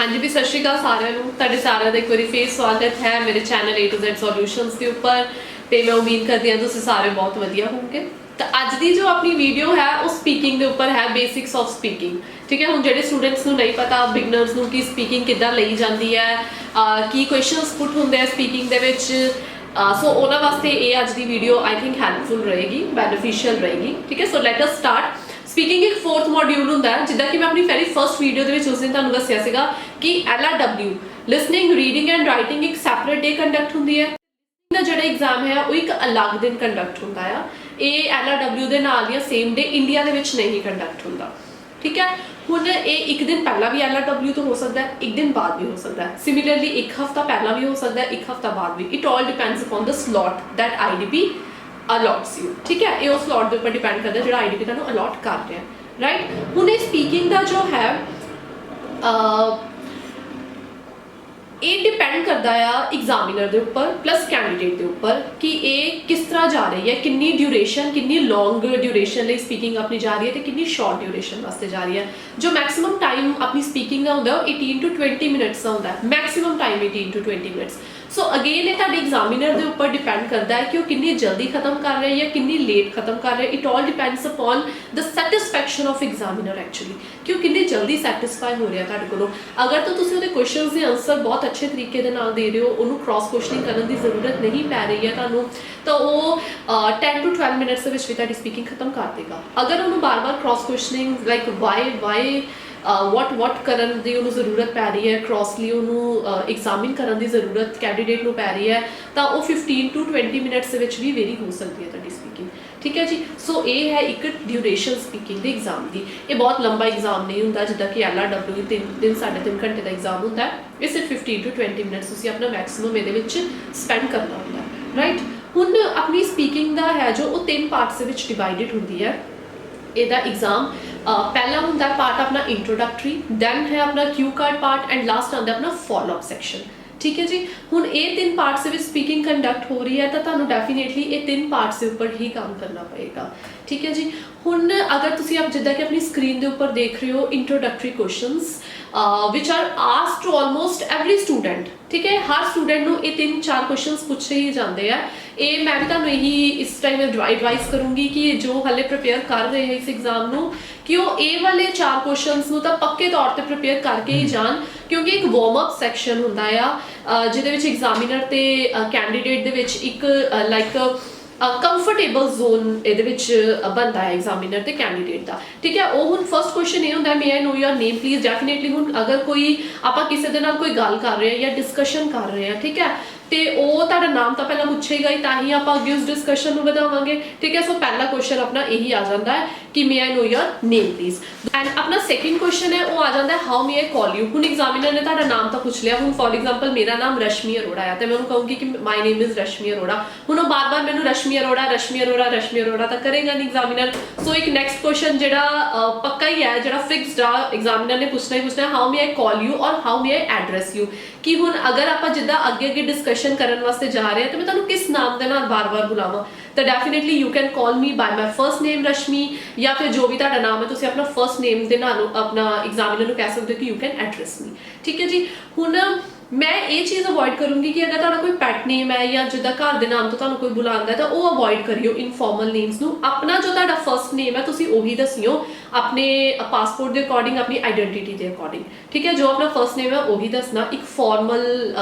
हाँ जी भी सत श्री अकाल सारिਆਂ ਨੂੰ ਤੁਹਾਡੇ ਸਾਰਿਆਂ ਦਾ ਇੱਕ ਵਾਰੀ ਫੇਰ ਸਵਾਗਤ ਹੈ ਮੇਰੇ channel A to Z solutions ਦੇ ਉੱਪਰ ਤੇ ਮੈਂ ਉਮੀਦ ਕਰਦੀ ਹਾਂ ਤੁਸੀਂ ਸਾਰੇ ਬਹੁਤ ਵਧੀਆ ਹੋਵੋਗੇ। ਤਾਂ ਅੱਜ ਦੀ ਜੋ ਆਪਣੀ ਵੀਡੀਓ ਹੈ ਉਹ ਸਪੀਕਿੰਗ ਦੇ ਉੱਪਰ ਹੈ, ਬੇਸਿਕਸ ਆਫ ਸਪੀਕਿੰਗ। ਠੀਕ ਹੈ, ਹੁਣ ਜਿਹੜੇ ਸਟੂਡੈਂਟਸ ਨੂੰ ਨਹੀਂ ਪਤਾ ਬਿਗਨਰਸ ਨੂੰ ਕਿ ਸਪੀਕਿੰਗ ਕਿੱਦਾਂ ਲਈ ਜਾਂਦੀ ਹੈ, ਕੀ ਕੁਐਸਚਨਸ ਪੁੱਟ ਹੁੰਦੇ ਆ ਸਪੀਕਿੰਗ ਦੇ ਵਿੱਚ, ਸੋ ਉਹਨਾਂ ਵਾਸਤੇ ਇਹ ਅੱਜ ਦੀ ਵੀਡੀਓ ਆਈ ਥਿੰਕ ਹੈਲਪਫੁਲ ਰਹੇਗੀ, ਬੈਨੀਫੀਸ਼ੀਅਲ ਰਹੇਗੀ। ਠੀਕ ਹੈ, ਸੋ ਲੈਟ ਅਸ ਸਟਾਰਟ। ਸਪੀਕਿੰਗ ਇੱਕ ਫੋਰਥ ਮੋਡਿਊਲ ਹੁੰਦਾ ਹੈ, ਜਿੱਦਾਂ ਕਿ ਮੈਂ ਆਪਣੀ ਪਹਿਲੀ ਫਸਟ ਵੀਡੀਓ ਦੇ ਵਿੱਚ ਉਸ ਦਿਨ ਤੁਹਾਨੂੰ ਦੱਸਿਆ ਸੀਗਾ ਕਿ LRW listening, reading and writing ਇੱਕ ਸੈਪਰੇਟ ਡੇ ਕੰਡਕਟ ਹੁੰਦੀ ਹੈ। ਦਾ ਜਿਹੜਾ ਐਗਜ਼ਾਮ ਹੈ ਉਹ ਇੱਕ ਅਲੱਗ ਦਿਨ ਕੰਡਕਟ ਹੁੰਦਾ ਆ। ਇਹ LRW ਦੇ ਨਾਲ ਜਾਂ ਸੇਮ ਡੇ ਇੰਡੀਆ ਦੇ ਵਿੱਚ ਨਹੀਂ ਕੰਡਕਟ ਹੁੰਦਾ। ਠੀਕ ਹੈ, ਹੁਣ ਇਹ ਇੱਕ ਦਿਨ ਪਹਿਲਾਂ ਵੀ LRW ਤੋਂ ਹੋ ਸਕਦਾ ਹੈ, ਇੱਕ ਦਿਨ ਬਾਅਦ ਵੀ ਹੋ ਸਕਦਾ ਹੈ। ਸਿਮਿਲਰਲੀ ਇੱਕ ਹਫਤਾ ਪਹਿਲਾਂ ਵੀ ਹੋ ਸਕਦਾ ਹੈ, ਇੱਕ ਹਫਤਾ ਬਾਅਦ ਵੀ। It all depends upon the slot that IDP allots you. ਠੀਕ ਹੈ, ਇਹ ਉਸ ਸਲੋਟ ਦੇ ਉੱਪਰ ਡਿਪੈਂਡ ਕਰਦਾ ਜਿਹੜਾ IDP ਤੁਹਾਨੂੰ ਅਲੋਟ ਕਰ ਰਿਹਾ, ਰਾਈਟ। ਹੁਣ ਇਹ ਸਪੀਕਿੰਗ ਦਾ ਜੋ ਹੈ ਇਹ ਡਿਪੈਂਡ ਕਰਦਾ ਆ ਐਗਜ਼ਾਮੀਨਰ ਦੇ ਉੱਪਰ ਪਲੱਸ ਕੈਂਡੀਡੇਟ ਦੇ ਉੱਪਰ ਕਿ ਇਹ ਕਿਸ ਤਰ੍ਹਾਂ ਜਾ ਰਹੀ ਹੈ, ਕਿੰਨੀ ਡਿਊਰੇਸ਼ਨ, ਕਿੰਨੀ ਲੌਂਗ ਡਿਊਰੇਸ਼ਨ ਲਈ ਸਪੀਕਿੰਗ ਆਪਣੀ ਜਾ ਰਹੀ ਹੈ ਤੇ ਕਿੰਨੀ ਸ਼ਾਰਟ ਡਿਊਰੇਸ਼ਨ ਵਾਸਤੇ ਜਾ ਰਹੀ ਹੈ। ਜੋ ਮੈਕਸਿਮਮ ਟਾਈਮ ਆਪਣੀ ਸਪੀਕਿੰਗ ਦਾ ਹੁੰਦਾ ਉਹ 18 to 20 ਮਿੰਟਸ ਦਾ ਹੁੰਦਾ ਹੈ, maximum time 18 to 20 minutes. So again ਇਹ ਤੁਹਾਡੇ ਐਗਜ਼ਾਮੀਨਰ ਦੇ ਉੱਪਰ ਡਿਪੈਂਡ ਕਰਦਾ ਹੈ ਕਿ ਉਹ ਕਿੰਨੀ ਜਲਦੀ ਖਤਮ ਕਰ ਰਿਹਾ ਜਾਂ ਕਿੰਨੀ ਲੇਟ ਖਤਮ ਕਰ ਰਿਹਾ। It all depends upon the satisfaction of examiner actually, ਕਿ ਉਹ ਕਿੰਨੀ ਜਲਦੀ ਸੈਟਿਸਫਾਈ ਹੋ ਰਿਹਾ ਤੁਹਾਡੇ ਕੋਲੋਂ। ਅਗਰ ਤਾਂ ਤੁਸੀਂ ਉਹਦੇ ਕੁਐਸਚਨਸ ਦੇ ਆਨਸਰ ਬਹੁਤ ਅੱਛੇ ਤਰੀਕੇ ਦੇ ਨਾਲ ਦੇ ਰਹੇ ਹੋ, ਉਹਨੂੰ ਕ੍ਰਾਸ ਕੁਐਸਚਨਿੰਗ ਕਰਨ ਦੀ ਜ਼ਰੂਰਤ ਨਹੀਂ ਪੈ ਰਹੀ ਹੈ ਤੁਹਾਨੂੰ, ਤਾਂ ਉਹ 10 to 12 ਮਿੰਟਸ ਦੇ ਵਿੱਚ ਵੀ ਤੁਹਾਡੀ ਸਪੀਕਿੰਗ ਖਤਮ ਕਰ ਦੇਗਾ। ਅਗਰ ਉਹਨੂੰ ਬਾਰ-ਬਾਰ cross questioning like Y what ਕਰਨ ਦੀ ਉਹਨੂੰ ਜ਼ਰੂਰਤ ਪੈ ਰਹੀ ਹੈ, ਕ੍ਰਾਸਲੀ ਉਹਨੂੰ ਐਗਜ਼ਾਮਿਨ ਕਰਨ ਦੀ ਜ਼ਰੂਰਤ ਕੈਂਡੀਡੇਟ ਨੂੰ ਪੈ ਰਹੀ ਹੈ, ਤਾਂ ਉਹ 15 to 20 ਮਿੰਟਸ ਦੇ ਵਿੱਚ ਵੀ ਵੇਰੀ ਹੋ ਸਕਦੀ ਹੈ ਤੁਹਾਡੀ ਸਪੀਕਿੰਗ। ਠੀਕ ਹੈ ਜੀ, ਸੋ ਇਹ ਹੈ ਇੱਕ ਡਿਊਰੇਸ਼ਨ ਸਪੀਕਿੰਗ ਦੇ ਐਗਜ਼ਾਮ ਦੀ। ਇਹ ਬਹੁਤ ਲੰਬਾ ਐਗਜ਼ਾਮ ਨਹੀਂ ਹੁੰਦਾ ਜਿੱਦਾਂ ਕਿ LRW 3.5 ਘੰਟੇ ਦਾ ਐਗਜ਼ਾਮ ਹੁੰਦਾ ਹੈ। ਇਹ ਸਿਰਫ 15 to 20 ਮਿੰਟਸ ਤੁਸੀਂ ਆਪਣਾ ਮੈਕਸਿਮਮ ਇਹਦੇ ਵਿੱਚ ਸਪੈਂਡ ਕਰਨਾ ਹੁੰਦਾ ਹੈ, ਰਾਈਟ। ਹੁਣ ਆਪਣੀ ਸਪੀਕਿੰਗ ਦਾ ਹੈ ਜੋ ਉਹ 3 ਪਾਰਟਸ ਦੇ ਵਿੱਚ ਡਿਵਾਈਡਡ ਹੁੰਦੀ ਹੈ। ਇਹਦਾ ਐਗਜ਼ਾਮ ਪਹਿਲਾ ਹੁੰਦਾ ਪਾਰਟ ਆਪਣਾ ਇੰਟਰੋਡਕਟਰੀ, ਦੈਨ ਹੈ ਆਪਣਾ ਕਿਊ ਕਾਰਡ ਪਾਰਟ ਐਂਡ ਲਾਸਟ ਆਉਂਦਾ ਆਪਣਾ ਫੋਲੋ ਅਪ ਸੈਕਸ਼ਨ। ਠੀਕ ਹੈ ਜੀ, ਹੁਣ ਇਹ 3 ਪਾਰਟਸ ਦੇ ਵਿੱਚ ਸਪੀਕਿੰਗ ਕੰਡਕਟ ਹੋ ਰਹੀ ਹੈ ਤਾਂ ਤੁਹਾਨੂੰ ਡੈਫੀਨੇਟਲੀ ਇਹ 3 ਪਾਰਟਸ ਦੇ ਉੱਪਰ ਹੀ ਕੰਮ ਕਰਨਾ ਪਏਗਾ। ਠੀਕ ਹੈ ਜੀ, ਹੁਣ ਅਗਰ ਤੁਸੀਂ ਜਿੱਦਾਂ ਕਿ ਆਪਣੀ ਸਕਰੀਨ ਦੇ ਉੱਪਰ ਦੇਖ ਰਹੇ ਹੋ introductory questions which are asked to almost every student। ਠੀਕ ਹੈ, ਹਰ ਸਟੂਡੈਂਟ ਨੂੰ ਇਹ 3-4 ਕੁਐਸਚਨਸ ਪੁੱਛੇ ਹੀ ਜਾਂਦੇ ਆ। ਇਹ ਮੈਂ ਵੀ ਤੁਹਾਨੂੰ ਇਹੀ ਇਸ ਟਾਈਮ ਐਡਵਾਈਸ ਕਰੂੰਗੀ ਕਿ ਜੋ ਹਾਲੇ ਪ੍ਰਿਪੇਅਰ ਕਰ ਰਹੇ ਹੈ ਇਸ ਐਗਜ਼ਾਮ ਨੂੰ, ਕਿ ਉਹ ਇਹ ਵਾਲੇ 4 ਕੁਐਸਚਨਸ ਨੂੰ ਤਾਂ ਪੱਕੇ ਤੌਰ ਤੇ ਪ੍ਰਿਪੇਅਰ ਕਰਕੇ ਹੀ ਜਾਣ, ਕਿਉਂਕਿ ਇੱਕ ਵਾਰਮ ਅਪ ਸੈਕਸ਼ਨ ਹੁੰਦਾ ਆ ਜਿਹਦੇ ਵਿੱਚ ਐਗਜ਼ਾਮੀਨਰ ਤੇ ਕੈਂਡੀਡੇਟ ਦੇ ਵਿੱਚ ਇੱਕ ਲਾਈਕ ਕੰਫਰਟੇਬਲ ਜ਼ੋਨ ਇਹਦੇ ਵਿੱਚ ਬਣਦਾ ਹੈ ਐਗਜ਼ਾਮੀਨਰ ਤੇ ਕੈਂਡੀਡੇਟ ਦਾ। ਠੀਕ ਹੈ, ਉਹ ਹੁਣ ਫਸਟ ਕੁਐਸਚਨ ਇਹ ਹੁੰਦਾ ਮੇ I know your name please. Definitely ਹੁਣ ਅਗਰ ਕੋਈ ਆਪਾਂ ਕਿਸੇ ਦੇ ਨਾਲ ਕੋਈ ਗੱਲ ਕਰ ਰਹੇ ਹਾਂ ਜਾਂ ਡਿਸਕਸ਼ਨ ਕਰ ਰਹੇ ਹਾਂ, ਠੀਕ ਹੈ, ਤੇ ਉਹ ਤੁਹਾਡਾ ਨਾਮ ਤਾਂ ਪਹਿਲਾਂ ਪੁੱਛੇਗਾ ਹੀ, ਤਾਂ ਹੀ ਆਪਾਂ ਅੱਗੇ ਉਸ ਡਿਸਕਸ਼ਨ ਨੂੰ ਵਧਾਵਾਂਗੇ। ਠੀਕ ਹੈ, ਸੋ ਪਹਿਲਾ ਕੁਐਸਚਨ ਆਪਣਾ ਇਹੀ ਆ ਜਾਂਦਾ ਹੈ ਕਿ may I know your name please. And ਆਪਣਾ ਸੈਕਿੰਡ ਕੁਐਸਚਨ ਹੈ ਉਹ ਆ ਜਾਂਦਾ ਹੈ how may I call you. ਹੁਣ ਐਗਜ਼ਾਮੀਨਰ ਨੇ ਤੁਹਾਡਾ ਨਾਮ ਤਾਂ ਪੁੱਛ ਲਿਆ। ਹੁਣ ਫੋਰ ਐਗਜ਼ਾਮਪਲ ਮੇਰਾ ਨਾਮ ਰਸ਼ਮੀ ਅਰੋੜਾ ਹੈ ਤੇ ਮੈਂ ਉਹਨੂੰ ਕਹੂੰਗੀ ਕਿ ਮਾਈ ਨੇਮ ਇਜ਼ ਰਸ਼ਮੀ ਅਰੋੜਾ। ਹੁਣ ਉਹ ਬਾਰ-ਬਾਰ ਮੈਨੂੰ ਰਸ਼ਮੀ ਅਰੋੜਾ ਤਾਂ ਕਰੇਗਾ ਨਹੀਂ ਐਗਜ਼ਾਮੀਨਰ। ਸੋ ਇੱਕ ਨੈਕਸਟ ਕੁਐਸਚਨ ਜਿਹੜਾ ਪੱਕਾ ਹੀ ਹੈ, ਜਿਹੜਾ ਫਿਕਸਡ ਆ, ਐਗਜ਼ਾਮੀਨਰ ਨੇ ਪੁੱਛਣਾ ਹੀ ਪੁੱਛਣਾ how may I call you or how may I address you. ਕਿ ਹੁਣ ਅਗਰ ਆਪਾਂ ਜਿੱਦਾਂ ਅੱਗੇ ਡਿਸਕਸ਼ਨ ਕਰਨ ਵਾਸਤੇ ਜਾ ਰਹੇ ਹਾਂ ਤਾਂ ਮੈਂ ਤੁਹਾਨੂੰ ਕਿਸ ਨਾਮ ਦੇ ਨਾਲ ਬਾਰ-ਬਾਰ ਬੁਲਾਵਾਂ, ਤਾਂ definitely you can call me by my first name Rashmi, ਜਾਂ ਫਿਰ ਜੋ ਵੀ ਤੁਹਾਡਾ ਨਾਮ ਹੈ ਤੁਸੀਂ ਆਪਣਾ ਫਰਸਟ ਨੇਮ ਦੇ ਨਾਲ ਆਪਣਾ ਐਗਜ਼ਾਮੀਨਰ ਨੂੰ ਕਹਿ ਸਕਦੇ ਹੋ ਕਿ ਯੂ ਕੈਨ ਐਡਰੈਸ ਮੀ। ਠੀਕ ਹੈ ਜੀ, ਹੁਣ ਮੈਂ ਇਹ ਚੀਜ਼ ਅਵੋਇਡ ਕਰੂੰਗੀ ਕਿ ਅਗਰ ਤੁਹਾਡਾ ਕੋਈ ਪੈਟ ਨੇਮ ਹੈ ਜਾਂ ਜਿੱਦਾਂ ਘਰ ਦੇ ਨਾਮ ਤੋਂ ਤੁਹਾਨੂੰ ਕੋਈ ਬੁਲਾਉਂਦਾ ਤਾਂ ਉਹ ਅਵੋਇਡ ਕਰਿਓ ਇਨਫੋਰਮਲ ਨੇਮਸ ਨੂੰ। ਆਪਣਾ ਜੋ ਤੁਹਾਡਾ ਫਰਸਟ ਨੇਮ ਹੈ ਤੁਸੀਂ ਉਹੀ ਦੱਸਿਓ ਆਪਣੇ ਪਾਸਪੋਰਟ ਦੇ ਅਕੋਰਡਿੰਗ, ਆਪਣੀ ਆਈਡੈਂਟੀਟੀ ਦੇ ਅਕੋਰਡਿੰਗ। ਠੀਕ ਹੈ, ਜੋ ਆਪਣਾ ਫਰਸਟ ਨੇਮ ਹੈ ਉਹੀ ਦੱਸਣਾ। ਇੱਕ ਫਾਰਮਲ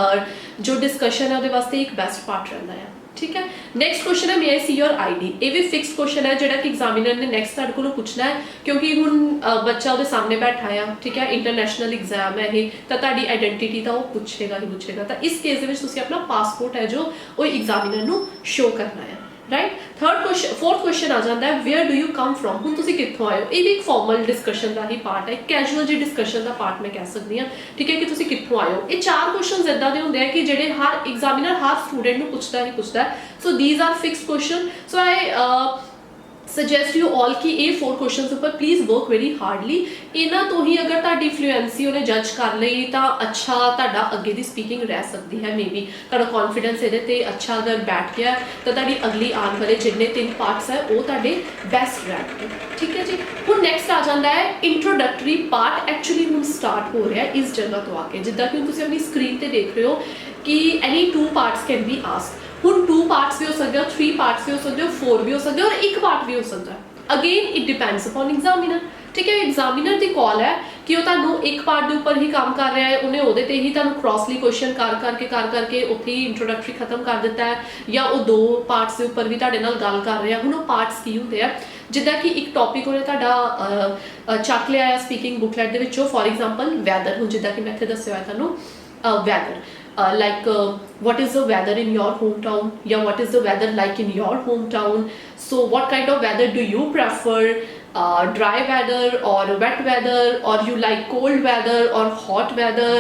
ਜੋ ਡਿਸਕਸ਼ਨ ਹੈ ਉਹਦੇ ਵਾਸਤੇ ਇੱਕ ਬੈਸਟ ਪਾਰਟ ਰਹਿੰਦਾ ਹੈ। ਠੀਕ ਹੈ, ਨੈਕਸਟ ਕੁਐਸਚਨ ਹੈ ਮੇ ਆਈ ਸੀ ਯੋਰ ID। ਇਹ ਵੀ ਫਿਕਸ ਕੁਐਸਚਨ ਹੈ ਜਿਹੜਾ ਕਿ ਐਗਜ਼ਾਮੀਨਰ ਨੇ ਨੈਕਸਟ ਤੁਹਾਡੇ ਕੋਲੋਂ ਪੁੱਛਣਾ ਹੈ, ਕਿਉਂਕਿ ਹੁਣ ਬੱਚਾ ਉਹਦੇ ਸਾਹਮਣੇ ਬੈਠਾ ਆ। ਠੀਕ ਹੈ, ਇੰਟਰਨੈਸ਼ਨਲ ਐਗਜ਼ਾਮ ਹੈ ਇਹ, ਤਾਂ ਤੁਹਾਡੀ ਆਈਡੈਂਟੀਟੀ ਤਾਂ ਉਹ ਪੁੱਛੇਗਾ ਹੀ ਪੁੱਛੇਗਾ। ਤਾਂ ਇਸ ਕੇਸ ਦੇ ਵਿੱਚ ਤੁਸੀਂ ਆਪਣਾ ਪਾਸਪੋਰਟ ਹੈ ਜੋ ਉਹ ਐਗਜ਼ਾਮੀਨਰ ਨੂੰ ਸ਼ੋ ਕਰਨਾ ਹੈ, ਰਾਈਟ। ਫੋਰਥ ਕੁਐਸਚਨ ਆ ਜਾਂਦਾ ਹੈ where do you come from. ਹੁਣ ਤੁਸੀਂ ਕਿੱਥੋਂ ਆਏ ਹੋ। ਇਹ ਵੀ ਇੱਕ ਫਾਰਮਲ ਡਿਸਕਸ਼ਨ ਦਾ ਹੀ ਪਾਰਟ ਹੈ, ਕੈਜੂਅਲ ਜੀ ਡਿਸਕਸ਼ਨ ਦਾ ਪਾਰਟ ਮੈਂ ਕਹਿ ਸਕਦੀ ਹਾਂ। ਠੀਕ ਹੈ, ਕਿ ਤੁਸੀਂ ਕਿੱਥੋਂ ਆਏ ਹੋ। ਇਹ 4 ਕੁਐਸਚਨਸ ਇਦਾਂ ਦੇ ਹੁੰਦੇ ਆ ਕਿ ਜਿਹੜੇ ਹਰ ਐਗਜ਼ਾਮੀਨਰ ਹਰ ਸਟੂਡੈਂਟ ਨੂੰ ਪੁੱਛਦਾ ਹੀ ਪੁੱਛਦਾ ਹੈ। So these are fixed question. So suggest you all ਕਿ ਇਹ 4 ਕੁਐਸਚਨਸ ਉੱਪਰ ਪਲੀਜ਼ ਵਰਕ ਵੈਰੀ ਹਾਰਡਲੀ। ਇਹਨਾਂ ਤੋਂ ਹੀ ਅਗਰ ਤੁਹਾਡੀ ਫਲੂਐਂਸੀ ਉਹਨੇ ਜੱਜ ਕਰ ਲਈ ਤਾਂ ਅੱਛਾ ਤੁਹਾਡਾ ਅੱਗੇ ਦੀ ਸਪੀਕਿੰਗ ਰਹਿ ਸਕਦੀ ਹੈ। ਮੇਬੀ ਤੁਹਾਡਾ ਕੌਨਫੀਡੈਂਸ ਇਹਦੇ ਤੇ ਅੱਛਾ ਅਗਰ ਬੈਠ ਗਿਆ ਤਾਂ ਤੁਹਾਡੀ ਅਗਲੀ ਆਉਣ ਵਾਲੇ ਜਿੰਨੇ 3 ਪਾਰਟਸ ਹੈ ਉਹ ਤੁਹਾਡੇ ਬੈਸਟ ਰਹਿਣਗੇ। ਠੀਕ ਹੈ ਜੀ। ਹੁਣ ਨੈਕਸਟ ਆ ਜਾਂਦਾ ਹੈ ਇੰਟਰੋਡਕਟਰੀ ਪਾਰਟ। ਐਕਚੁਅਲੀ ਹੁਣ ਸਟਾਰਟ ਹੋ ਰਿਹਾ ਇਸ ਜਗ੍ਹਾ ਤੋਂ ਆ ਕੇ, ਜਿੱਦਾਂ ਕਿ ਤੁਸੀਂ ਆਪਣੀ ਸਕਰੀਨ ਤੇ ਦੇਖ ਰਹੇ ਹੋ ਕਿ ਐਨੀ 2 ਪਾਰਟਸ ਕੈਨ ਬੀ ਆਸਕਡ। ਹੁਣ 2 ਪਾਰਟਸ ਵੀ ਹੋ ਸਕਦੇ ਹੋ, 3 ਪਾਰਟਸ ਵੀ ਹੋ ਸਕਦੇ ਹੋ, 4 ਵੀ ਹੋ ਸਕਦੇ ਹੋ, ਔਰ 1 ਪਾਰਟ ਵੀ ਹੋ ਸਕਦਾ ਹੈ। Again it depends upon examiner. ਠੀਕ ਹੈ, ਐਗਜ਼ਾਮੀਨਰ ਦੀ ਕਾਲ ਹੈ ਕਿ ਉਹ ਤੁਹਾਨੂੰ 1 ਪਾਰਟ ਦੇ ਉੱਪਰ ਹੀ ਕੰਮ ਕਰ ਰਿਹਾ ਹੈ, ਉਹਨੇ ਉਹਦੇ ਤੇ ਹੀ ਤੁਹਾਨੂੰ ਕ੍ਰੋਸਲੀ ਕੁਐਸਚਨ ਕਰ ਕਰਕੇ ਉੱਥੇ ਹੀ ਇੰਟਰੋਡਕਟਰੀ ਖਤਮ ਕਰ ਦਿੱਤਾ ਹੈ, ਜਾਂ ਉਹ 2 ਪਾਰਟਸ ਦੇ ਉੱਪਰ ਵੀ ਤੁਹਾਡੇ ਨਾਲ ਗੱਲ ਕਰ ਰਿਹਾ। ਹੁਣ ਉਹ ਪਾਰਟਸ ਕੀ ਹੁੰਦੇ ਆ, ਜਿੱਦਾਂ ਕਿ ਇੱਕ ਟੌਪਿਕ ਉਹਨੇ ਤੁਹਾਡਾ ਚੱਕ ਲਿਆ ਹੈ ਸਪੀਕਿੰਗ ਬੁਕਲੈਟ ਦੇ ਵਿੱਚੋਂ। ਫੋਰ ਐਗਜ਼ਾਮਪਲ ਵੈਦਰ, ਹੁਣ ਜਿੱਦਾਂ ਕਿ ਮੈਂ ਇੱਥੇ ਦੱਸਿਆ ਹੋਇਆ ਤੁਹਾਨੂੰ weather, like what is the weather in your hometown, yeah, what is the weather like in your hometown, so what kind of weather do you prefer, dry weather or wet weather, or you like cold weather or hot weather।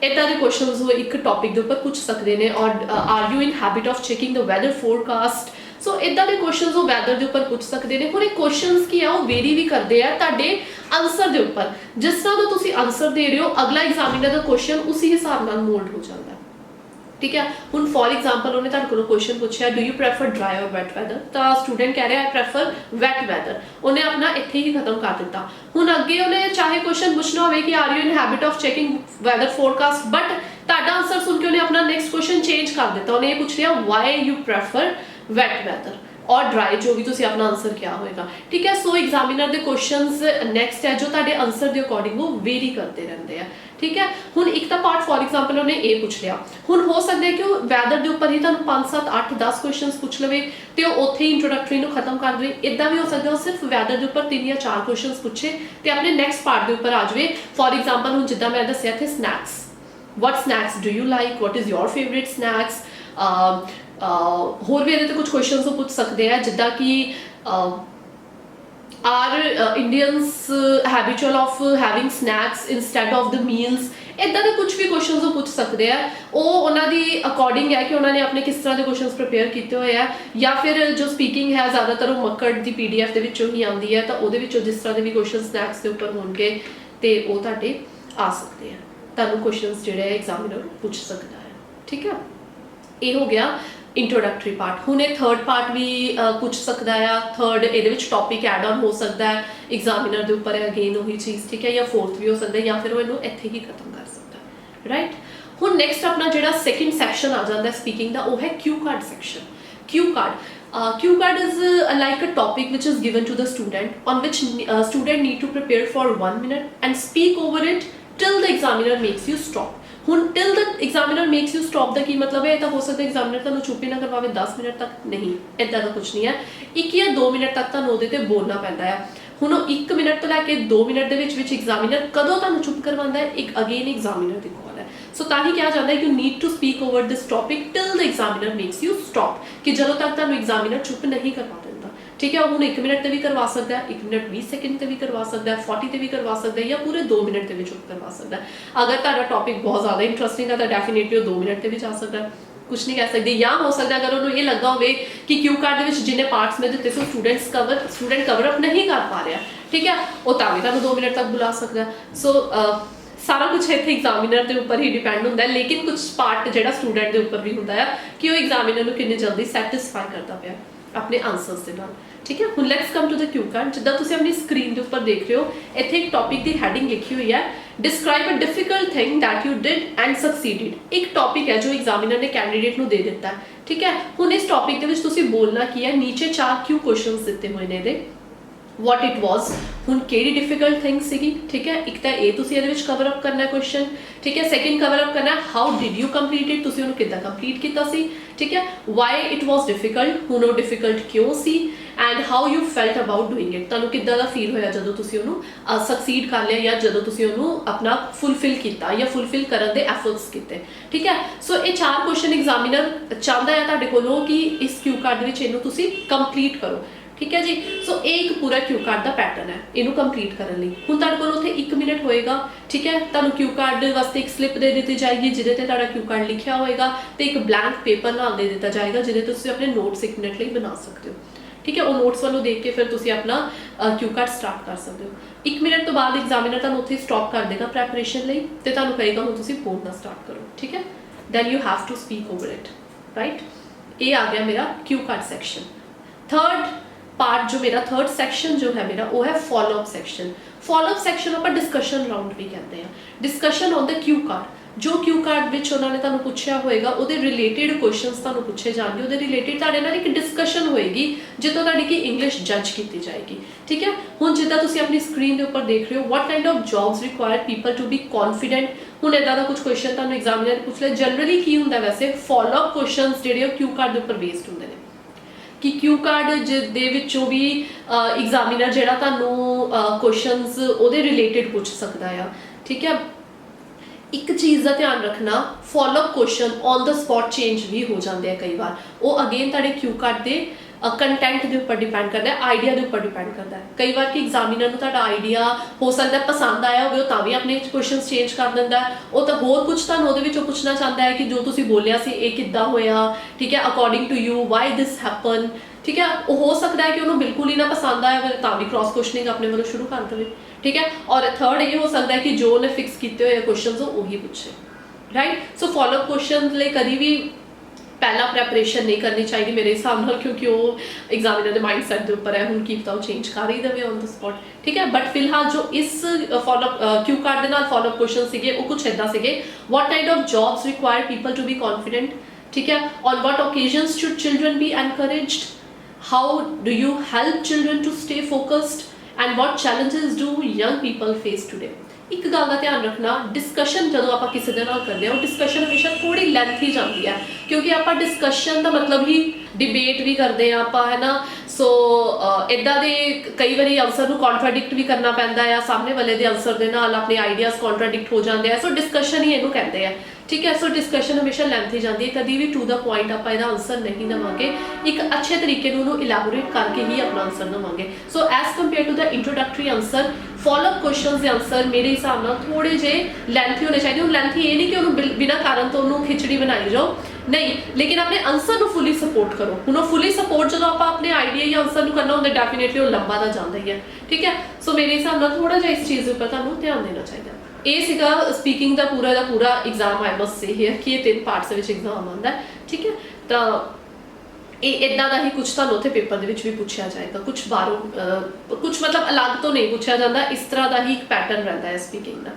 ਇੱਦਾਂ ਦੇ questions ਉਹ ਇੱਕ topic ਦੇ ਉੱਪਰ ਪੁੱਛ ਸਕਦੇ ਨੇ। ਔਰ are you in habit of checking the weather forecast. So ਇੱਦਾਂ ਦੇ ਕੁਐਸਚਨਸ ਉਹ ਵੈਦਰ ਦੇ ਉੱਪਰ ਪੁੱਛ ਸਕਦੇ ਨੇ। ਹੁਣ ਇਹ ਕੁਐਸਚਨਸ ਕੀ ਆ, ਉਹ ਵੇਰੀ ਵੀ ਕਰਦੇ ਆ ਤੁਹਾਡੇ ਆਨਸਰ ਦੇ ਉੱਪਰ। ਜਿਸ ਤਰ੍ਹਾਂ ਦਾ ਤੁਸੀਂ ਆਨਸਰ ਦੇ ਰਹੇ ਹੋ, ਅਗਲਾ ਐਗਜ਼ਾਮੀਨਰ ਦਾ ਕੁਐਸਚਨ ਉਸੇ ਹਿਸਾਬ ਨਾਲ ਮੋਲਡ ਹੋ ਜਾਂਦਾ। ਠੀਕ ਹੈ। ਹੁਣ ਫੋਰ ਐਗਜ਼ਾਮਪਲ ਉਹਨੇ ਤੁਹਾਡੇ ਕੋਲੋਂ ਕੁਐਸਚਨ ਪੁੱਛਿਆ ਡੂ ਯੂ ਪ੍ਰੈਫਰ ਡਰਾਈ ਔਰ ਵੈਟ ਵੈਦਰ, ਤਾਂ ਸਟੂਡੈਂਟ ਕਹਿ ਰਿਹਾ ਆਈ ਪ੍ਰੈਫਰ ਵੈਟ ਵੈਦਰ। ਉਹਨੇ ਆਪਣਾ ਇੱਥੇ ਹੀ ਖਤਮ ਕਰ ਦਿੱਤਾ। ਹੁਣ ਅੱਗੇ ਉਹਨੇ ਚਾਹੇ ਕੁਐਸਚਨ ਪੁੱਛਣਾ ਹੋਵੇ ਕਿ R you in habit of checking weather forecast, but ਤੁਹਾਡਾ ਆਨਸਰ ਸੁਣ ਕੇ ਉਹਨੇ ਆਪਣਾ ਨੈਕਸਟ ਕੁਐਸਚਨ ਚੇਂਜ ਕਰ ਦਿੱਤਾ। ਉਹਨੇ ਇਹ ਪੁੱਛ ਲਿਆ why you prefer wet weather or dry, ਜੋ ਵੀ ਤੁਸੀਂ ਆਪਣਾ ਆਨਸਰ ਕਿਹਾ ਹੋਏਗਾ। ਠੀਕ ਹੈ। ਸੋ ਐਗਜ਼ਾਮੀਨਰ ਦੇ ਕੁਐਸਚਨਸ ਨੈਕਸਟ ਹੈ ਜੋ ਤੁਹਾਡੇ ਆਨਸਰ ਦੇ ਅਕੋਰਡਿੰਗ ਉਹ ਵੇਰੀ ਕਰਦੇ ਰਹਿੰਦੇ ਆ। ਠੀਕ ਹੈ। ਹੁਣ ਇੱਕ ਤਾਂ ਪਾਰਟ ਫੋਰ ਐਗਜ਼ਾਮਪਲ ਉਹਨੇ ਇਹ ਪੁੱਛ ਲਿਆ। ਹੁਣ ਹੋ ਸਕਦਾ ਹੈ ਕਿ ਉਹ ਵੈਦਰ ਦੇ ਉੱਪਰ ਹੀ ਤੁਹਾਨੂੰ 5 7 8 10 ਕੁਐਸਚਨਸ ਪੁੱਛ ਲਵੇ ਤੇ ਉਹ ਉੱਥੇ ਹੀ ਇੰਟਰੋਡਕਟਰੀ ਨੂੰ ਖਤਮ ਕਰ ਦੇਵੇ। ਇਦਾਂ ਵੀ ਹੋ ਸਕਦਾ ਉਹ ਸਿਰਫ ਵੈਦਰ ਦੇ ਉੱਪਰ 3 ਜਾਂ 4 ਕੁਐਸਚਨਸ ਪੁੱਛੇ ਤੇ ਆਪਣੇ ਨੈਕਸਟ ਪਾਰਟ ਦੇ ਉੱਪਰ ਆ ਜਾਵੇ। ਫੋਰ ਐਗਜ਼ਾਮਪਲ ਹੁਣ ਜਿੱਦਾਂ ਮੈਂ ਦੱਸਿਆ ਇੱਥੇ snacks, what snacks do you like, what is your favorite snacks। ਹੋਰ ਵੀ ਇਹਦੇ ਤੇ ਕੁਝ ਕੁਐਸਚਨਸ ਉਹ ਪੁੱਛ ਸਕਦੇ ਆ, ਜਿੱਦਾਂ ਕਿ are Indians habitual of having snacks instead of the meals। ਇੱਦਾਂ ਦੇ ਕੁਝ ਵੀ ਕੁਐਸਚਨਸ ਉਹ ਪੁੱਛ ਸਕਦੇ ਆ। ਉਹ ਉਹਨਾਂ ਦੀ ਅਕੋਰਡਿੰਗ ਹੈ ਕਿ ਉਹਨਾਂ ਨੇ ਆਪਣੇ ਕਿਸ ਤਰ੍ਹਾਂ ਦੇ ਕੁਐਸਚਨਸ ਪ੍ਰਿਪੇਅਰ ਕੀਤੇ ਹੋਏ ਆ, ਜਾਂ ਫਿਰ ਜੋ ਸਪੀਕਿੰਗ ਹੈ ਜ਼ਿਆਦਾਤਰ ਉਹ ਮੱਕੜ ਦੀ PDF ਦੇ ਵਿੱਚੋਂ ਹੀ ਆਉਂਦੀ ਹੈ, ਤਾਂ ਉਹਦੇ ਵਿੱਚੋਂ ਜਿਸ ਤਰ੍ਹਾਂ ਦੇ ਵੀ ਕੁਐਸਚਨ ਸਨੈਕਸ ਦੇ ਉੱਪਰ ਹੋਣਗੇ ਤੇ ਉਹ ਤੁਹਾਡੇ ਆ ਸਕਦੇ ਆ। ਤੁਹਾਨੂੰ ਕੁਐਸਚਨਸ ਜਿਹੜੇ ਐਗਜ਼ਾਮੀਨਰ ਪੁੱਛ ਸਕਦਾ ਹੈ। ਠੀਕ ਹੈ। ਇਹ ਹੋ ਗਿਆ ਇੰਟਰੋਡਕਟਰੀ ਪਾਰਟ। ਹੁਣ ਇਹ 3rd ਪਾਰਟ ਵੀ ਪੁੱਛ ਸਕਦਾ ਆ। 3rd ਇਹਦੇ ਵਿੱਚ ਟੌਪਿਕ ਐਡ ਆਨ ਹੋ ਸਕਦਾ ਹੈ ਐਗਜ਼ਾਮੀਨਰ ਦੇ ਉੱਪਰ, ਅਗੇਨ ਉਹੀ ਚੀਜ਼। ਠੀਕ ਹੈ। ਜਾਂ 4th ਵੀ ਹੋ ਸਕਦਾ, ਜਾਂ ਫਿਰ ਉਹ ਇਹਨੂੰ ਇੱਥੇ ਹੀ ਖਤਮ ਕਰ ਸਕਦਾ। ਰਾਈਟ। ਹੁਣ ਨੈਕਸਟ ਆਪਣਾ ਜਿਹੜਾ 2nd ਸੈਕਸ਼ਨ ਆ ਜਾਂਦਾ ਸਪੀਕਿੰਗ ਦਾ, ਉਹ ਹੈ cue card section. Cue card Cue card is like a topic which is given to the student on which student need to prepare for 1 minute and speak over it till the examiner makes you stop। ਹੁਣ till the examiner makes you stop ਦਾ ਕੀ ਮਤਲਬ ਹੈ? ਇਹ ਤਾਂ ਹੋ ਸਕਦਾ examiner ਤੁਹਾਨੂੰ ਚੁੱਪ ਹੀ ਨਾ ਕਰਵਾਵੇ 10 ਮਿੰਟ ਤੱਕ, ਨਹੀਂ, ਇੱਦਾਂ ਦਾ ਕੁਝ ਨਹੀਂ ਹੈ। 1 ਜਾਂ 2 ਮਿੰਟ ਤੱਕ ਤੁਹਾਨੂੰ ਉਹਦੇ ਤੇ ਬੋਲਣਾ ਪੈਂਦਾ ਹੈ। ਹੁਣ ਉਹ 1 ਮਿੰਟ ਤੋਂ ਲੈ ਕੇ 2 ਮਿੰਟ ਦੇ ਵਿੱਚ ਐਗਜ਼ਾਮੀਨਰ ਕਦੋਂ ਤੁਹਾਨੂੰ ਚੁੱਪ ਕਰਵਾਉਂਦਾ ਹੈ, ਇੱਕ ਅਗੇਨ ਐਗਜ਼ਾਮੀਨਰ ਦੀ ਕਾਲ ਹੈ। ਸੋ ਤਾਂ ਹੀ ਕਿਹਾ ਜਾਂਦਾ ਹੈ ਕਿ you need to speak over this topic till the examiner makes you stop, ਕਿ ਜਦੋਂ ਤੱਕ ਤੁਹਾਨੂੰ ਐਗਜ਼ਾਮੀਨਰ ਚੁੱਪ ਨਹੀਂ ਕਰਵਾ ਦਿੰਦਾ। ਠੀਕ ਹੈ। ਉਹ ਹੁਣ 1 ਮਿੰਟ ਤੇ ਵੀ ਕਰਵਾ ਸਕਦਾ ਹੈ, 1 ਮਿੰਟ 20 ਸੈਕਿੰਡ ਤੇ ਵੀ ਕਰਵਾ ਸਕਦਾ ਹੈ, 40 ਤੇ ਵੀ ਕਰਵਾ ਸਕਦਾ ਹੈ, ਜਾਂ ਪੂਰੇ 2 ਮਿੰਟ ਤੇ ਵੀ ਚੁੱਪ ਕਰਵਾ ਸਕਦਾ ਹੈ। ਅਗਰ ਤੁਹਾਡਾ ਟੌਪਿਕ ਬਹੁਤ ਜ਼ਿਆਦਾ ਇੰਟਰਸਟਿੰਗ ਹੈ ਤਾਂ ਡੈਫੀਨੇਟਲੀ ਉਹ 2 ਮਿੰਟ ਤੇ ਵੀ ਜਾ ਸਕਦਾ ਹੈ। ਕੁਛ ਨਹੀਂ ਕਹਿ ਸਕਦੇ। ਜਾਂ ਹੋ ਸਕਦਾ ਅਗਰ ਉਹਨੂੰ ਇਹ ਲੱਗਾ ਹੋਵੇ ਕਿ ਕਿਊ ਕਾਰਡ ਦੇ ਵਿੱਚ ਜਿੰਨੇ ਪਾਰਟਸ ਮੈਂ ਦਿੱਤੇ ਸੀ ਸਟੂਡੈਂਟ ਕਵਰ ਅਪ ਨਹੀਂ ਕਰ ਪਾ ਰਿਹਾ, ਠੀਕ ਹੈ, ਉਹ ਤਾਂ ਵੀ ਤੁਹਾਨੂੰ 2 ਮਿੰਟ ਤੱਕ ਬੁਲਾ ਸਕਦਾ। ਸੋ ਸਾਰਾ ਕੁਝ ਇੱਥੇ ਐਗਜ਼ਾਮੀਨਰ ਦੇ ਉੱਪਰ ਹੀ ਡਿਪੈਂਡ ਹੁੰਦਾ ਹੈ, ਲੇਕਿਨ ਕੁਝ ਪਾਰਟ ਜਿਹੜਾ ਸਟੂਡੈਂਟ ਦੇ ਉੱਪਰ ਵੀ ਹੁੰਦਾ ਹੈ ਕਿ ਉਹ ਐਗਜ਼ਾਮੀਨਰ ਨੂੰ ਕਿੰਨੀ ਜਲਦੀ ਸੈਟਿਸਫਾਈ ਕਰਦਾ ਪਿਆ ਆਪਣੇ ਆਨਸਰਸ ਦੇ ਨਾਲ। ਠੀਕ ਹੈ। ਹੁਣ let's come to the Q card. ਜਿੱਦਾਂ ਤੁਸੀਂ ਆਪਣੀ ਸਕਰੀਨ ਦੇ ਉੱਪਰ ਦੇਖ ਰਹੇ ਹੋ, ਇੱਥੇ ਇੱਕ ਟੌਪਿਕ ਦੀ ਹੈਡਿੰਗ ਲਿਖੀ ਹੋਈ ਹੈ, describe a difficult thing that you did and succeeded. ਇੱਕ ਟੌਪਿਕ ਹੈ ਜੋ ਐਗਜ਼ਾਮੀਨਰ ਨੇ ਕੈਂਡੀਡੇਟ ਨੂੰ ਦੇ ਦਿੱਤਾ ਹੈ। ਠੀਕ ਹੈ। ਹੁਣ ਇਸ ਟੌਪਿਕ ਦੇ ਵਿੱਚ ਤੁਸੀਂ ਬੋਲਣਾ ਕੀ ਹੈ, ਨੀਚੇ 4 ਕਿਊ ਕੁਐਸਚਨਸ ਦਿੱਤੇ ਹੋਏ ਨੇ ਇਹਦੇ। what it was, ਹੁਣ ਕਿਹੜੀ ਡਿਫਿਕਲਟ ਥਿੰਗ ਸੀਗੀ। ਠੀਕ ਹੈ। ਇੱਕ ਤਾਂ ਇਹ ਤੁਸੀਂ ਇਹਦੇ ਵਿੱਚ ਕਵਰ ਅਪ ਕਰਨਾ ਕੁਐਸਚਨ। ਠੀਕ ਹੈ। ਸੈਕਿੰਡ ਕਵਰ ਅਪ ਕਰਨਾ how did you complete it, ਤੁਸੀਂ ਉਹਨੂੰ ਕਿੱਦਾਂ ਕੰਪਲੀਟ ਕੀਤਾ ਸੀ। ਠੀਕ ਹੈ। ਵਾਈ ਇਟ ਵਾਸ ਡਿਫਿਕਲਟ, ਹੁਣ ਉਹ ਡਿਫਿਕਲਟ ਕਿਉਂ ਸੀ, and how you felt about doing it, ਤੁਹਾਨੂੰ ਕਿੱਦਾਂ ਦਾ ਫੀਲ ਹੋਇਆ ਜਦੋਂ ਤੁਸੀਂ ਉਹਨੂੰ ਸਕਸੀਡ ਕਰ ਲਿਆ, ਜਾਂ ਜਦੋਂ ਤੁਸੀਂ ਉਹਨੂੰ ਆਪਣਾ ਫੁੱਲਫਿਲ ਕੀਤਾ ਜਾਂ ਫੁੱਲਫਿਲ ਕਰਨ ਦੇ ਐਫਰਟਸ ਕੀਤੇ। ਠੀਕ ਹੈ। ਸੋ ਇਹ 4 ਕੁਐਸਚਨ ਐਗਜ਼ਾਮੀਨਰ ਚਾਹੁੰਦਾ ਹੈ ਤੁਹਾਡੇ ਕੋਲੋਂ ਕਿ ਇਸ ਕਿਊ ਕਾਰਡ ਦੇ ਵਿੱਚ ਇਹਨੂੰ ਤੁਸੀਂ ਕੰਪਲੀਟ ਕਰੋ। ਠੀਕ ਹੈ ਜੀ। ਸੋ ਇਹ ਇੱਕ ਪੂਰਾ ਕਿਊ ਕਾਰਡ ਦਾ ਪੈਟਰਨ ਹੈ ਇਹਨੂੰ ਕੰਪਲੀਟ ਕਰਨ ਲਈ। ਹੁਣ ਤੁਹਾਡੇ ਕੋਲ ਉੱਥੇ 1 ਮਿੰਟ ਹੋਏਗਾ। ਠੀਕ ਹੈ। ਤੁਹਾਨੂੰ ਕਿਊ ਕਾਰਡ ਵਾਸਤੇ ਇੱਕ ਸਲਿੱਪ ਦੇ ਦਿੱਤੀ ਜਾਏਗੀ ਜਿਹਦੇ ਤੇ ਤੁਹਾਡਾ ਕਿਊ ਕਾਰਡ ਲਿਖਿਆ ਹੋਏਗਾ, ਤੇ ਇੱਕ ਬਲੈਂਕ ਪੇਪਰ ਨਾਲ ਦੇ ਦਿੱਤਾ ਜਾਏਗਾ ਜਿਹਦੇ ਤੇ ਤੁਸੀਂ ਆਪਣੇ ਨੋਟਸ 1 ਮਿੰਟ ਲਈ ਬਣਾ ਸਕਦੇ ਹੋ। ठीक है। वो नोट्स वालों देख के फिर तुसी अपना क्यू कार्ड स्टार्ट कर सकते हो। 1 मिनट तो बाद एग्जामिनर तुहानू उत्थे स्टॉप कर देगा प्रैपरेशन लई ते तुहानू कहेगा हुण तुसी बोलना स्टार्ट करो, ठीक है। Then you have to speak over it, right. ये आ गया मेरा Q card section. Third part जो मेरा थर्ड सैक्शन जो है मेरा वो है फॉलोअप सैक्शन। फॉलोअप सैक्शन ਆਪਾਂ डिस्कशन राउंड भी कहते हैं। Discussion on the Q card, जो क्यू कार्ड विच उन्होंने तुहानू पुछया होएगा ਉਹਦੇ रिलेटेड क्वेश्चंस तुहानू पुछे जाएंगे, ਉਹਦੇ रिलेटेड ਤੁਹਾਡੇ ਨਾਲ ਇੱਕ डिस्कशन होएगी जितों ਤੁਹਾਡੀ की इंग्लिश जज की जाएगी, ठीक है। ਹੁਣ ਜਿੱਦਾਂ ਤੁਸੀਂ ਆਪਣੀ ਸਕਰੀਨ ਦੇ ਉੱਪਰ ਦੇਖ ਰਹੇ ਹੋ, what kind of jobs require people to be confident, ਹੁਣ ਇਦਾਂ ਦਾ ਕੁਝ ਕੁਐਸਚਨ ਤੁਹਾਨੂੰ ਐਗਜ਼ਾਮੀਨਰ ਨੇ ਪੁੱਛ ਲਿਆ। ਜਨਰਲੀ ਕੀ ਹੁੰਦਾ ਵੈਸੇ ਫॉलोअप ਕੁਐਸਚਨਸ ਜਿਹੜੇ ਉਹ क्यू कार्ड ਦੇ ਉੱਪਰ ਬੇਸਡ ਹੁੰਦੇ ਨੇ कि क्यू कार्ड ਦੇ ਵਿੱਚੋਂ ਵੀ ਐਗਜ਼ਾਮੀਨਰ ਜਿਹੜਾ ਤੁਹਾਨੂੰ ਕੁਐਸਚਨਸ ਉਹਦੇ ਰਿਲੇਟਡ ਪੁੱਛ ਸਕਦਾ ਆ, ਠੀਕ ਹੈ। ਇੱਕ ਚੀਜ਼ ਦਾ ਧਿਆਨ ਰੱਖਣਾ, follow up question on the spot change ਵੀ ਹੋ ਜਾਂਦੇ ਆ ਕਈ ਵਾਰ। ਉਹ ਅਗੇਨ ਤੁਹਾਡੇ क्यू कार्ड ਦੇ ਕੰਟੈਂਟ ਦੇ ਉੱਪਰ ਡਿਪੈਂਡ ਕਰਦਾ ਹੈ, ਆਈਡੀਆ ਦੇ ਉੱਪਰ ਡਿਪੈਂਡ ਕਰਦਾ ਹੈ। ਕਈ ਵਾਰ ਕਿ ਐਗਜ਼ਾਮੀਨਰ ਨੂੰ ਤੁਹਾਡਾ ਆਈਡੀਆ ਹੋ ਸਕਦਾ ਪਸੰਦ ਆਇਆ ਹੋਵੇ, ਉਹ ਤਾਂ ਵੀ ਆਪਣੇ ਕੁਐਸਚਨਸ ਚੇਂਜ ਕਰ ਦਿੰਦਾ ਹੈ। ਉਹ ਤਾਂ ਹੋਰ ਕੁਝ ਤੁਹਾਨੂੰ ਉਹਦੇ ਵਿੱਚੋਂ ਪੁੱਛਣਾ ਚਾਹੁੰਦਾ ਹੈ ਕਿ ਜੋ ਤੁਸੀਂ ਬੋਲਿਆ ਸੀ ਇਹ ਕਿੱਦਾਂ ਹੋਇਆ, ਠੀਕ ਹੈ, according to you why this happen, ਠੀਕ ਹੈ। ਉਹ ਹੋ ਸਕਦਾ ਹੈ ਕਿ ਉਹਨੂੰ ਬਿਲਕੁਲ ਹੀ ਨਾ ਪਸੰਦ ਆਇਆ ਹੋਵੇ, ਤਾਂ ਵੀ ਕ੍ਰਾਸ ਕੁਐਸਚਨਿੰਗ ਆਪਣੇ ਵੱਲੋਂ ਸ਼ੁਰੂ ਕਰ ਦੇਵੇ, ਠੀਕ ਹੈ। ਔਰ ਥਰਡ ਇਹ ਹੋ ਸਕਦਾ ਹੈ ਕਿ ਜੋ ਉਹਨੇ ਫਿਕਸ ਕੀਤੇ ਹੋਏ ਕੁਐਸਚਨਸ ਉਹੀ ਪੁੱਛੇ, ਰਾਈਟ। ਸੋ ਫॉलोअप ਕੁਐਸਚਨ ਲਈ ਕਦੀ ਵੀ पहला प्रैपरेशन नहीं करनी चाहिए मेरे हिसाब नाल, क्योंकि वो एग्जामिनर के माइंडसैट के उपर है, हुण की पता वो चेंज कर ही देवे ऑन द स्पॉट, ठीक है। बट फिलहाल जो इस फॉलोअप क्यू कार्ड के नाल फॉलोअप क्वेश्चन सीगे वो कुछ इदां सीगे, what kind of jobs require people to be confident, ठीक है। On what occasions should children be encouraged, how do you help children to stay focused, and what challenges do young people face today. एक गल का ध्यान रखना, discussion जो आप किसी के नाल करते हैं वो डिस्कशन हमेशा थोड़ी लेंथी जाती है, क्योंकि आप डिस्कशन का मतलब ही डिबेट भी करते हैं आप, है ना। सो इदा दे कई बार आंसर को कॉन्ट्राडिक्ट भी करना पैंदा है, सामने वाले के आंसर के नाल अपने आइडियाज़ कॉन्ट्राडिक्ट हो जाते हैं। सो डिस्कशन ही इनू कहते हैं, ठीक है। सो डिस्कशन हमेशा लेंथी जाती है, कभी भी टू द पॉइंट आप इसका आंसर नहीं देवांगे, एक अच्छे तरीके इलैबोरेट करके ही अपना आंसर देवांगे। So as compare to the introductory answer, follow up question के आंसर मेरे हिसाब नाल थोड़े जे लेंथी होने चाहिए। लेंथी ये नहीं कि उन्होंने बिना कारण तो उन्होंने खिचड़ी बनाई जाओ, नहीं, लेकिन अपने आंसर को फुली सपोर्ट करो। उन्होंने फुली सपोर्ट जो आप अपने आइडिया या आंसर को करना होंगे, डेफिनेटली वो लंबा तो जाता ही है, ठीक है। सो मेरे हिसाब नाल थोड़ा जिहा इस चीज़ के उपर तुहानूं ध्यान देना चाहिए। ये सीगा स्पीकिंग का पूरा exam, I must say here कि 3 पार्ट्स विच एग्जाम आंदा है, ठीक है। तो इदा का ही कुछ तुहानूं उत्थे पेपर दे विच भी पूछा जाएगा, कुछ बाहरों कुछ मतलब अलग तो नहीं पूछा जाता, इस तरह का ही एक पैटर्न रहता है स्पीकिंग का।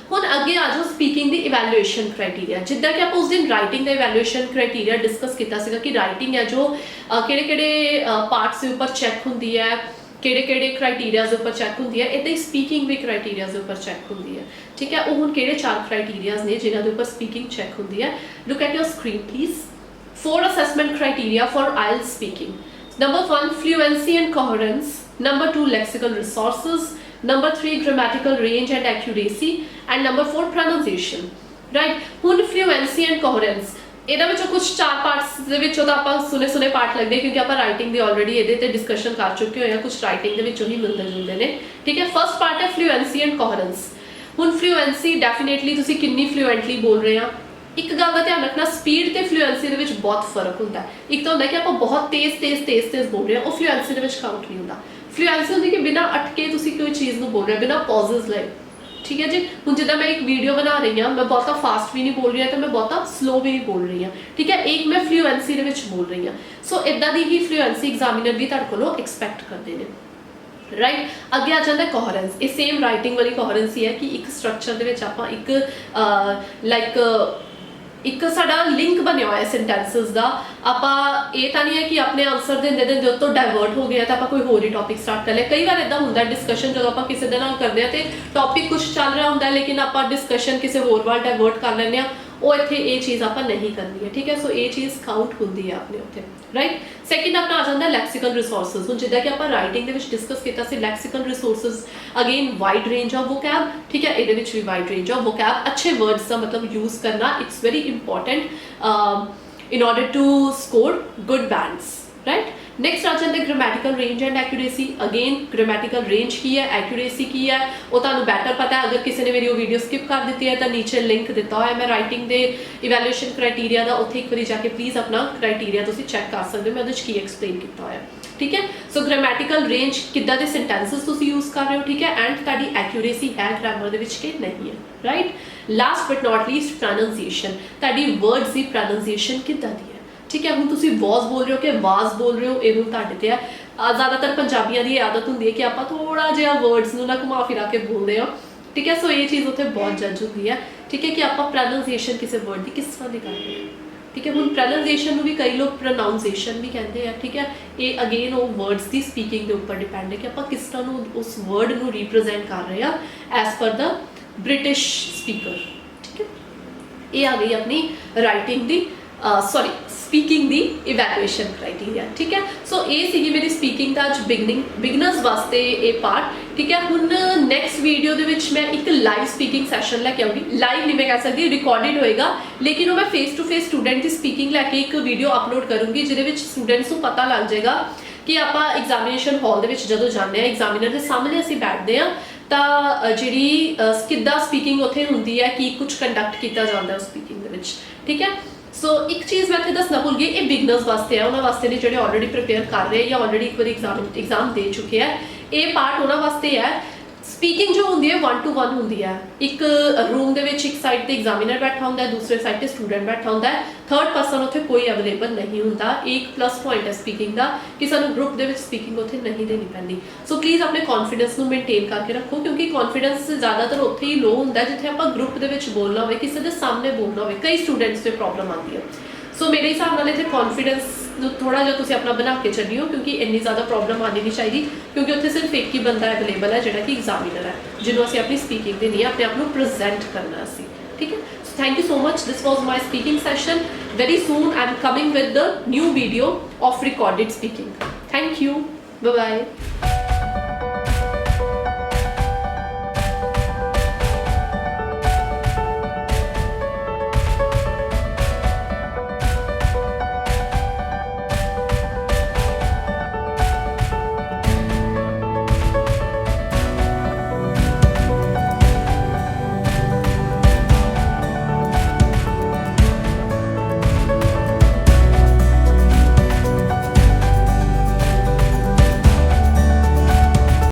हुण अगे आ जाओ स्पीकिंग की इवैल्यूएशन क्राइटेरिया, जिद्दां कि आप उस दिन राइटिंग का इवैल्यूएशन क्राइटेरिया डिस्कस किया सीगा कि राइटिंग है जो किहड़े पार्ट्स के उपर चैक हुंदी है, किहड़े क्राइटेरियाज उपर चैक हुंदी है, इदां ही स्पीकिंग भी क्राइटेरियाज उपर चैक हुंदी है, ठीक है। वो हुण किहड़े 4 क्राइटेरियाज ने जिन्हां दे उपर स्पीकिंग चैक हुंदी है। Look at your screen please. 4 assessment criteria for IELTS speaking. Number 1, fluency and coherence. Number 2, lexical resources. Number 3, grammatical range and accuracy. And number 4, pronunciation. Right? ਹੁਣ fluency and coherence, ਇਹਨਾਂ ਵਿੱਚੋਂ ਕੁਝ 4 parts ਦੇ ਵਿੱਚੋਂ ਤਾਂ ਆਪਾਂ ਸੁਨੇ ਪਾਰਟ ਲੱਗਦੇ, ਕਿਉਂਕਿ ਆਪਾਂ ਰਾਈਟਿੰਗ ਦੀ ਆਲਰੇਡੀ ਇਹਦੇ ਤੇ ਡਿਸਕਸ਼ਨ ਕਰ ਚੁੱਕੇ ਹੋਏ ਆ, ਕੁਝ ਰਾਈਟਿੰਗ ਦੇ ਵਿੱਚੋਂ ਹੀ ਮਿਲਦੇ ਜੁਲਦੇ ਨੇ, ਠੀਕ ਹੈ। ਫਸਟ ਪਾਰਟ ਹੈ fluency and coherence। ਹੁਣ fluency ਡੈਫੀਨੇਟਲੀ ਤੁਸੀਂ ਕਿੰਨੀ fluently ਬੋਲ ਰਹੇ ਆ। एक गल का ध्यान रखना, स्पीड ते फ्लुएंसी दे विच बहुत फर्क होता है। एक तो होता है कि आप बहुत तेज़ बोल रहे हो, वो फ्लुएंसी दे विच काउंट नहीं होता। फ्लुएंसी होती कि बिना अटके तुसी कोई चीज़ को बोल रहे हो, बिना पॉजेज लाए, ठीक है जी। हुण जिद्दां मैं एक वीडियो बना रही हाँ, मैं बहुता फास्ट भी नहीं बोल रही तो मैं बहुता स्लो भी नहीं बोल रही हाँ, ठीक है। एक मैं फ्लुएंसी दे विच बोल रही हाँ। सो इदां दी ही फ्लुएंसी एग्जामिनर भी तुहाडे कोलों एक्सपैक्ट करते हैं, राइट। अगे आ जाता है कोहरेंस। ये सेम राइटिंग वाली कोहरेंस ही है कि एक स्ट्रक्चर दे विच आपां एक लाइक एक साडा लिंक बनया हुआ है सेंटेंसेस का। आपां ये तो नहीं है कि अपने आंसर देंदे देंदे उस तो डाइवर्ट हो गया तो आप कोई होर ही टॉपिक स्टार्ट कर लिया। कई बार इदा होंदा है डिस्कशन जो आप किसी दे नाल करदे आ ते टॉपिक कुछ चल रहा होंदा है, लेकिन आप डिस्कशन किसी होर वाल डाइवर्ट कर लैंदे आ, वो इत्थे ये चीज़ आप नहीं करनी है, ठीक है। सो ये चीज़ काउंट होंदी है अपने उत्थे, राइट। सैकेंड अपना आ जाता है लैक्सिकल रिसोर्सिस। हुण जिद्दां कि आपां राइटिंग दे विच डिस्कस किया सी lexical resources, again wide range of vocab, ठीक है। इहदे विच भी वाइड रेंज ऑफ वोकैब, अच्छे वर्ड्स का मतलब यूज़ करना, it's very important in order to score good bands, right. Next आ जाता है grammatical range and accuracy. Again grammatical range की है, एक्यूरेसी की है, वो तुहानूं बैटर पता है। अगर किसी ने मेरी वीडियो स्किप कर दी है तो नीचे लिंक दिता हुआ है मैं राइटिंग के इवैल्यूएशन क्राइटेरिया का, उत्थे एक बार जाके प्लीज़ अपना क्राइटेरिया तुसीं चैक कर सकते हो, मैं उहदे च की एक्सप्लेन किया हुआ है। ठीक है। सो ग्रामैटिकल रेंज किद्दां दे सेंटेंसेस तुसीं यूज़ कर रहे हो, ठीक है, एंड तुहाडी एक्यूरेसी है ग्रामर दे विच कि नहीं है, right. Last but not least pronunciation, तुहाडी वर्ड्स दी प्रोनाउंसिएशन किद्दां दी है, ठीक है। हुण तुसीं वॉज बोल रहे हो कि वाज बोल रहे हो, ये हुण तुहाडे ते है। ज़्यादातर पंजाबियां दी आदत हुंदी है कि आपां थोड़ा जिहा वर्ड्स नूं ना घुमा फिरा के बोलदे हो, ठीक है। सो ये चीज़ उत्थे बहुत जज होंदी है, ठीक है, कि आपां प्रोनाउंसिएशन किसी वर्ड की किस तरह दी कर रहे हैं, ठीक है। हुण प्रोनाउंसिएशन भी कई लोग प्रोनाउंसिएशन भी कहते हैं, ठीक है। ये अगेन वो वर्ड्स की स्पीकिंग के ऊपर डिपेंड है कि आप किस तरह उस वर्ड को रिप्रजेंट कर रहे हैं as per the British speaker, ठीक है। ये आ गई अपनी writing the sorry speaking the evaluation criteria, ठीक है। सो ये सी मेरी स्पीकिंग का अज बिगनर्स वास्ते ये पार्ट, ठीक है। हुण नैक्सट वीडियो दे विच मैं एक लाइव स्पीकिंग सैशन लैके आऊँगी, लाइव नहीं मैं कह सकती रिकॉर्डिड होएगा, लेकिन वो मैं फेस टू फेस स्टूडेंट की स्पीकिंग लैके एक वीडियो अपलोड करूँगी जिहदे विच स्टूडेंट्स को पता लग जाएगा कि आप एग्जामिनेशन हॉल दे विच जदों जाते हैं एग्जामिनर के सामने असीं बैठते हैं तो जिहड़ी किद्दां स्पीकिंग उत्थे हुंदी है कि कुछ कंडक्ट किया जाता है उस स्पीकिंग दे विच, ठीक है। सो एक चीज़ मैं दसना भुल गई, ये बिगनर्स वास्ते है, उन्होंने वास्ते ने जो ऑलरेडी प्रिपेयर कर रहे हैं या ऑलरेडी एक बार एग्जाम दे चुके हैं, ये पार्ट उन्होंने वास्ते है। स्पीकिंग जो होंगी है 1 to 1 होंगी है, एक रूम के एक साइड पर एग्जामिनर बैठा होंगे, दूसरे साइड पर स्टूडेंट बैठा होंगे, थर्ड परसन उत्थे कोई अवेलेबल नहीं होंगे। एक प्लस पॉइंट है स्पीकिंग का कि सानू ग्रुप के स्पीकिंग उत्थे नहीं देनी पैंदी। सो प्लीज़ अपने कॉन्फिडेंस को मेनटेन करके रखो, क्योंकि कॉन्फिडेंस ज़्यादातर उत्थे ही लो होंगे जिथे आप ग्रुप के बोलना हो, किसी के सामने बोलना हो, कई स्टूडेंट्स में प्रॉब्लम आती है। सो मेरे हिसाब नाल इत्थे कॉन्फिडेंस थोड़ा जिहा तुसीं अपना बना के चलियो, क्योंकि इन्नी ज़्यादा प्रॉब्लम आनी नहीं चाहिए, क्योंकि उत्थे सिर्फ एक ही बंदा अवेलेबल है जिहड़ा कि एग्जामिनर है, जिन्होंने असीं अपनी स्पीकिंग देनी है, अपने आप को प्रेजेंट करना असीं, ठीक है। So thank you so much, this was my speaking session. Very soon I am coming with the new video of recorded speaking. Thank you, bye bye.